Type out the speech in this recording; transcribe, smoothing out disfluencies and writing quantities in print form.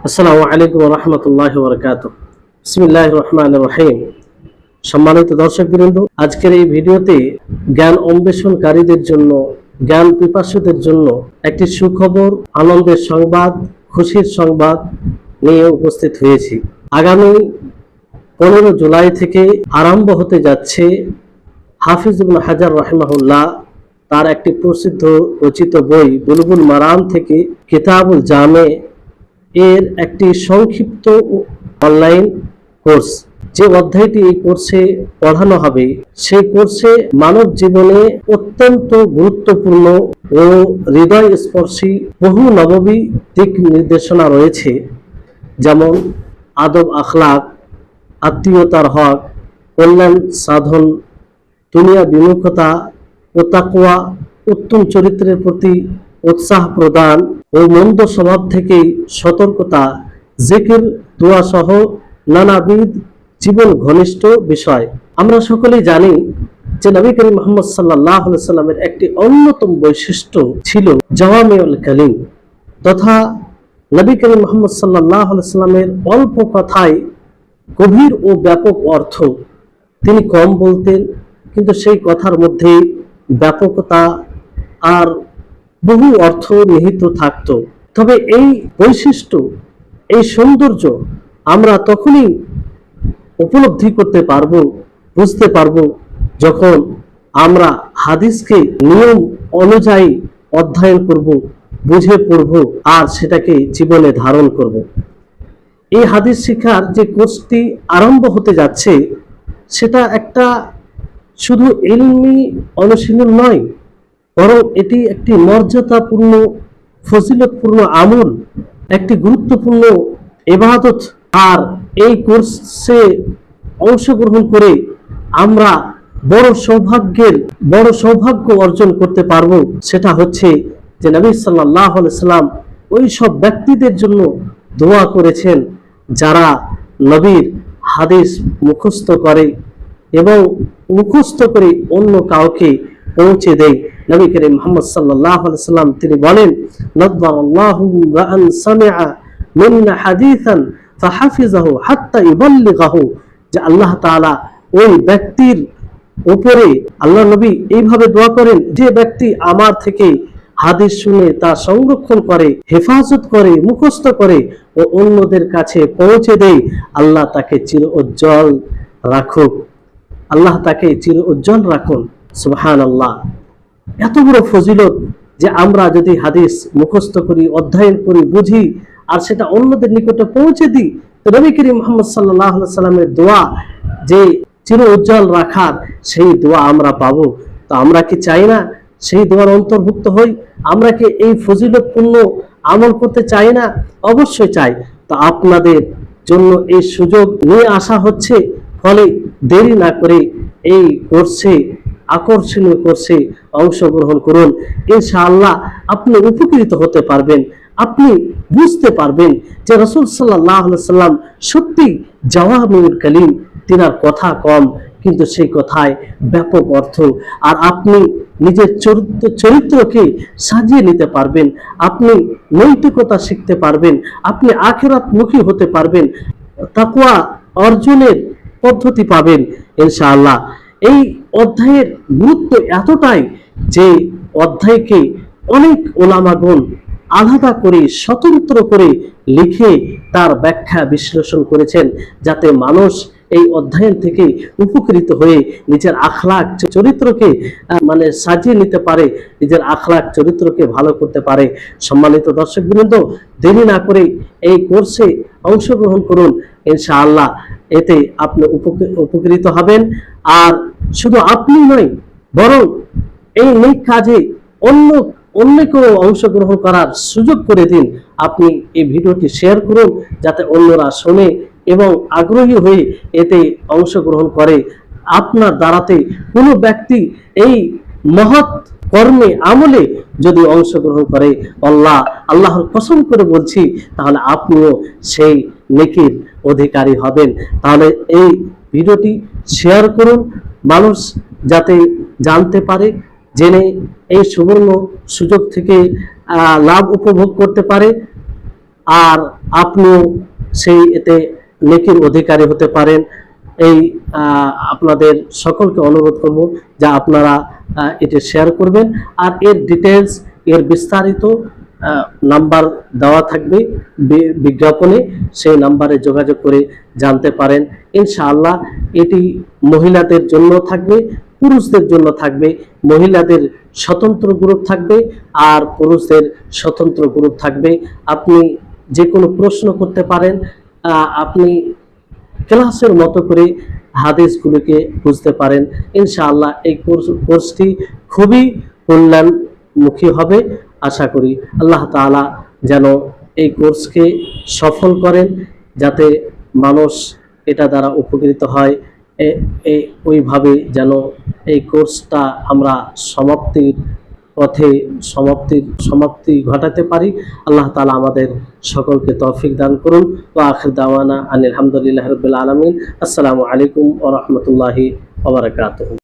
আসসালামু আলাইকুম ওয়া রাহমাতুল্লাহি ওয়া বারাকাতুহু। বিসমিল্লাহির রহমানির রহিম। সম্মানিত দর্শকবৃন্দ, আজকের এই ভিডিওতে জ্ঞান অন্বেষণকারীদের জন্য, জ্ঞান পিপাসুদের জন্য একটি সুখবর, আনন্দের সংবাদ, খুশির সংবাদ নিয়ে উপস্থিত হয়েছি। আগামী 15 জুলাই থেকে আরম্ভ হতে যাচ্ছে হাফিজ ইবনে হাজার রাহিমাহুল্লাহ তার একটি প্রসিদ্ধ রচিত বই বুলুগুল মারাম থেকে কিতাবুল জামে এর একটি সংক্ষিপ্ত অনলাইন কোর্স। যে অধ্যায়টি এই কোর্সে পড়ানো হবে, সেই কোর্সে মানব জীবনে অত্যন্ত গুরুত্বপূর্ণ ও হৃদয়স্পর্শী বহু নববী দিক নির্দেশনা রয়েছে, যেমন আদব আখলাক, আত্মীয়তার হক, কল্যাণ সাধন, দুনিয়া বিমুখতা ও তাকওয়া, উত্তম চরিত্রের প্রতি উৎসাহ প্রদান ও মন্দ স্বভাব থেকে সতর্কতা, জিকির, দোয়া সহ নানাবিধ জীবন ঘনিষ্ঠ বিষয়। আমরা সকলেই জানি যে নবী করিম মুহাম্মদ সাল্লাল্লাহু আলাইহি সাল্লামের একটি অন্যতম বৈশিষ্ট্য ছিল জাওয়ামিউল কালিম, তথা নবী করিম মুহাম্মদ সাল্লাল্লাহু আলাইহি সাল্লামের অল্প কথায় গভীর ও ব্যাপক অর্থ। তিনি কম বলতেন, কিন্তু সেই কথার মধ্যে ব্যাপকতা আর বহু অর্থ নিহিত থাকত। তবে এই বৈশিষ্ট্য, এই সৌন্দর্য আমরা তখনই উপলব্ধি করতে পারবো, বুঝতে পারবো, যখন আমরা হাদিসকে নিয়ম অনুযায়ী অধ্যয়ন করব, বুঝে পড়ব আর সেটাকে জীবনে ধারণ করব। এই হাদিস শিক্ষার যে কোর্সটি আরম্ভ হতে যাচ্ছে, সেটা একটা শুধু ইলমি অনুশীলন নয়, বরং এটি একটি মর্যাদাপূর্ণ, ফজিলতপূর্ণ আমল, একটি গুরুত্বপূর্ণ ইবাদত। আর এই কোর্সে অংশগ্রহণ করে আমরা বড় সৌভাগ্য অর্জন করতে পারবো। সেটা হচ্ছে যে নবী সাল্লাল্লাহু আলাইহি সাল্লাম ওই সব ব্যক্তিদের জন্য দোয়া করেছেন যারা নবীর হাদিস মুখস্থ করে এবং মুখস্থ করে অন্য কাউকে পৌঁছে দেয়। নবী করিম মুহাম্মদ সাল্লাল্লাহু আলাইহি সাল্লাম তিনি বলেন, নাযারাল্লাহু রাআন সামিআ মিন্না হাদিসান ফাহাফিজাহু হাত্তা ইবাল্লিগাহু, যে আল্লাহ তাআলা ওই ব্যক্তির উপরে, আল্লাহ নবী এইভাবে দোয়া করেন, যে ব্যক্তি আমার থেকে হাদিস শুনে তা সংরক্ষণ করে, হেফাজত করে, মুখস্থ করে ও অন্যদের কাছে পৌঁছে দেয়, আল্লাহ তাকে চির উজ্জ্বল রাখুক, আল্লাহ তাকে চির উজ্জ্বল রাখুন। সুবহানাল্লাহ। এত বড় ফজিলত যে আমরা যদি হাদিস মুখস্থ করি, অধ্যয়ন করি, বুঝি আর সেটা অন্যদের নিকটে পৌঁছে দিই, তো নবী করিম মুহাম্মদ সাল্লাল্লাহু আলাইহি সাল্লামের দোয়া, যে চির উজ্জ্বল রাখার, সেই দোয়া আমরা পাবো। তো আমরা কি চাই না সেই দোয়ার অন্তর্ভুক্ত হই? আমরা কি এই ফজিলতপূর্ণ আমল করতে চাই না? অবশ্যই চাই। তো আপনাদের জন্য এই সুযোগ নিয়ে আসা হচ্ছে, ফলে দেরি না করে এই কোর্সে, আকর্ষণীয় কোর্সে অংশগ্রহণ করুন। ইনশাআল্লাহ আপনি উপকৃত হতে পারবেন, আপনি বুঝতে পারবেন যে রাসূল সাল্লাল্লাহু আলাইহি সাল্লাম সত্যি জাওয়ামিউল কালিম, তিনার কথা কম কিন্তু সেই কথায় ব্যাপক অর্থ। আর আপনি নিজের চরিত্রকে সাজিয়ে নিতে পারবেন, আপনি নৈতিকতা শিখতে পারবেন, আপনি আখিরাতমুখী হতে পারবেন, তাকওয়া অর্জনের পদ্ধতি পাবেন ইনশাআল্লাহ। এই অধ্যায়ের গুরুত্ব এতটাই যে অধ্যায়কে অনেক ওলামাগণ আলাদা করে, স্বতন্ত্র করে লিখে তার ব্যাখ্যা বিশ্লেষণ করেছেন, যাতে মানুষ এই অধ্যয়ন থেকে উপকৃত হয়ে নিজের আখলাক চরিত্রকে সাজিয়ে নিতে পারে, নিজের আখলাক চরিত্রকে ভালো করতে পারে। সম্মানিত দর্শকবৃন্দ, দেরি না করে এই কোর্সে অংশগ্রহণ করুন ইনশাআল্লাহ। এতে আপনি উপকৃত হবেন। আর শুধু আপনি নয়, বরং এই নেক কাজে অন্যকেও অংশগ্রহণ করার সুযোগ করে দিন। আপনি এই ভিডিওটি শেয়ার করুন, যাতে অন্যরা শোনে এবং আগ্রহী হয়ে এতে অংশগ্রহণ করে। আপনার দ্বারাতে কোনো ব্যক্তি এই মহৎ কর্মে, আমলে যদি অংশগ্রহণ করে, আল্লাহর কসম করে বলছি, তাহলে আপনিও সেই নেকির অধিকারী হবেন। তাহলে এই ভিডিওটি শেয়ার করুন, মানুষ যাতে জানতে পারে, জেনে এই সুবর্ণ সুযোগ থেকে লাভ উপভোগ করতে পারে। আর আপনিও সেই এতে নেকির অধিকারী হতে পারেন। এই আপনাদের সকলকে অনুরোধ করব যে আপনারা এটা শেয়ার করবেন। আর এর ডিটেলস, এর বিস্তারিত নাম্বার দেওয়া থাকবে বিজ্ঞাপনে, সেই নাম্বারে যোগাযোগ করে জানতে পারেন। ইনশাআল্লাহ এটি মহিলাদের জন্য থাকবে, পুরুষদের জন্য থাকবে। মহিলাদের স্বতন্ত্র গ্রুপ থাকবে আর পুরুষদের স্বতন্ত্র গ্রুপ থাকবে। আপনি যে কোনো প্রশ্ন করতে পারেন, আপনি ক্লাসের মতো করে হাদিসগুলোকে বুঝতে পারেন। ইনশাআল্লাহ এই কোর্সটি খুবই কল্যাণমুখী হবে। আশা করি আল্লাহ তাআলা যেন এই কোর্সকে সফল করেন, যাতে মানুষ এটা দ্বারা উপকৃত হয়। ওইভাবে যেন এই কোর্সটা আমরা সমাপ্তির পথে সমাপ্তি ঘটাতে পারি। আল্লাহ তাআলা আমাদের সকলকে তৌফিক দান করুন। ওয়া আখির দাওয়ানা আনিল হামদুলিল্লাহি রাব্বিল আলামিন। আসসালামু আলাইকুম ওয়া রাহমাতুল্লাহি ওয়া বারাকাতুহু।